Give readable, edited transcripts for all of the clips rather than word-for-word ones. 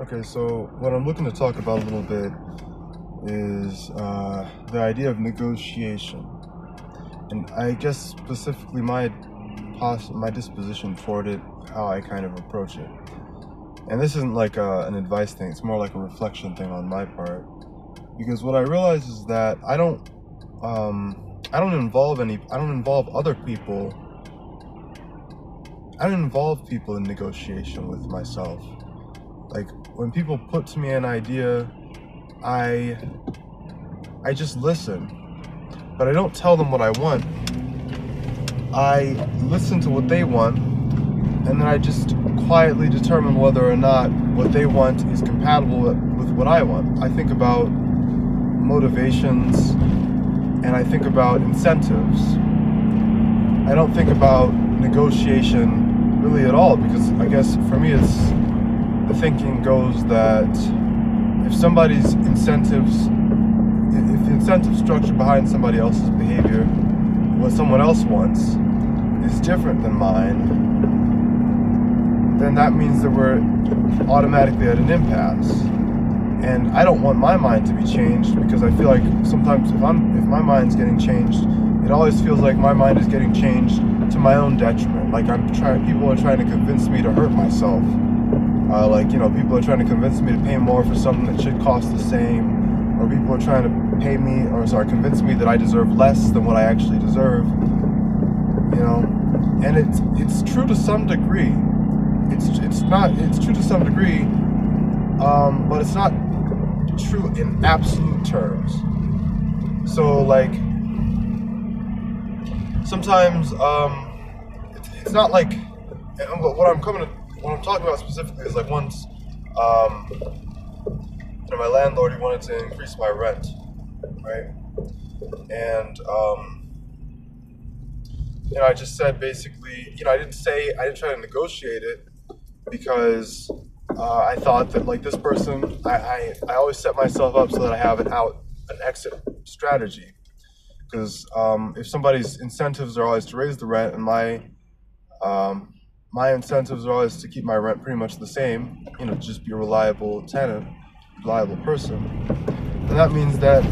Okay, so what I'm looking to talk about a little bit is the idea of negotiation, and I guess specifically my disposition toward it, how I kind of approach it. And this isn't like an advice thing; it's more like a reflection thing on my part. Because what I realize is that I don't involve other people. I don't involve people in negotiation with myself. Like when people put to me an idea, I just listen, but I don't tell them what I want. I listen to what they want, and then I just quietly determine whether or not what they want is compatible with what I want. I think about motivations, and I think about incentives. I don't think about negotiation really at all, because I guess for me the thinking goes that if the incentive structure behind somebody else's behavior, what someone else wants, is different than mine, then that means that we're automatically at an impasse. And I don't want my mind to be changed, because I feel like sometimes if my mind's getting changed, it always feels like my mind is getting changed to my own detriment. Like people are trying to convince me to hurt myself. People are trying to convince me to pay more for something that should cost the same, or people are trying to convince me that I deserve less than what I actually deserve. And it's true to some degree. It's true to some degree, but it's not true in absolute terms. So like sometimes it's not like what I'm talking about specifically is like once my landlord, he wanted to increase my rent, right? And I just said basically, I didn't try to negotiate it, because I thought that like this person, I always set myself up so that I have an exit strategy. Because if somebody's incentives are always to raise the rent, and my incentives are always to keep my rent pretty much the same, just be a reliable tenant, reliable person, then that means that,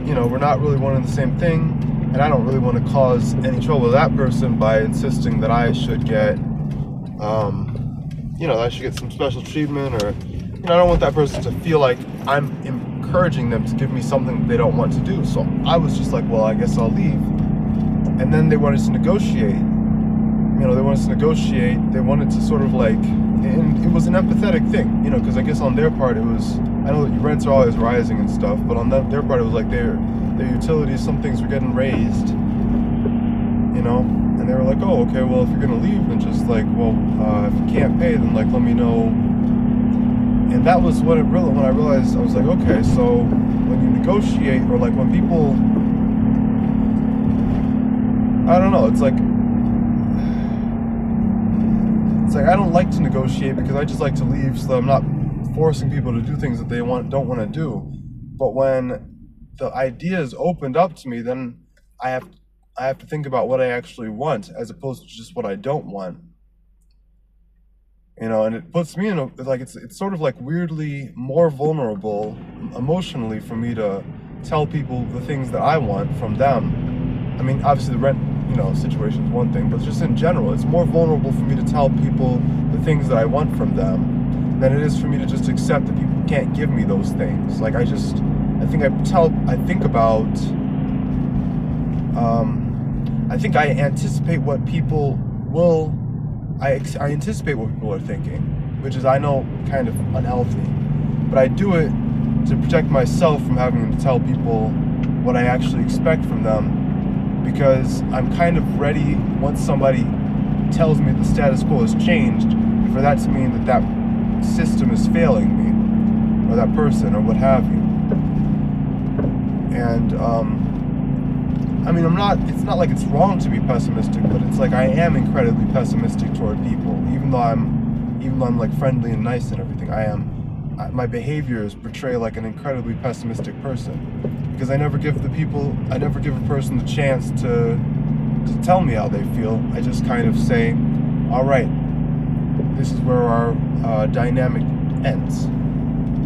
we're not really wanting the same thing, and I don't really want to cause any trouble to that person by insisting that I should get, that I should get some special treatment, or, I don't want that person to feel like I'm encouraging them to give me something they don't want to do. So I was just like, well, I guess I'll leave. And then they wanted to negotiate. They wanted to sort of like, and it was an empathetic thing, because I guess on their part it was, I know that your rents are always rising and stuff, but on their part it was like their utilities, some things were getting raised, and they were like, oh, okay, well, if you're gonna leave, then just like, well, if you can't pay, then like let me know. And that was when I realized, I was like, okay, so when you negotiate, or like when people, I don't know, it's like I don't like to negotiate, because I just like to leave so that I'm not forcing people to do things that they don't want to do. But when the idea is opened up to me, then I have to think about what I actually want, as opposed to just what I don't want. And it puts me in it's sort of like weirdly more vulnerable emotionally for me to tell people the things that I want from them. I mean, obviously the rent, situation is one thing, but just in general, it's more vulnerable for me to tell people the things that I want from them than it is for me to just accept that people can't give me those things. Like I anticipate what people will, I anticipate what people are thinking, which is, I know, kind of unhealthy, but I do it to protect myself from having to tell people what I actually expect from them, because I'm kind of ready, once somebody tells me the status quo has changed, for that to mean that system is failing me, or that person, or what have you. And it's not like it's wrong to be pessimistic, but it's like I am incredibly pessimistic toward people, even though I'm like friendly and nice and everything. My behaviors portray like an incredibly pessimistic person, because I never give a person the chance to tell me how they feel. I just kind of say, all right, this is where our dynamic ends.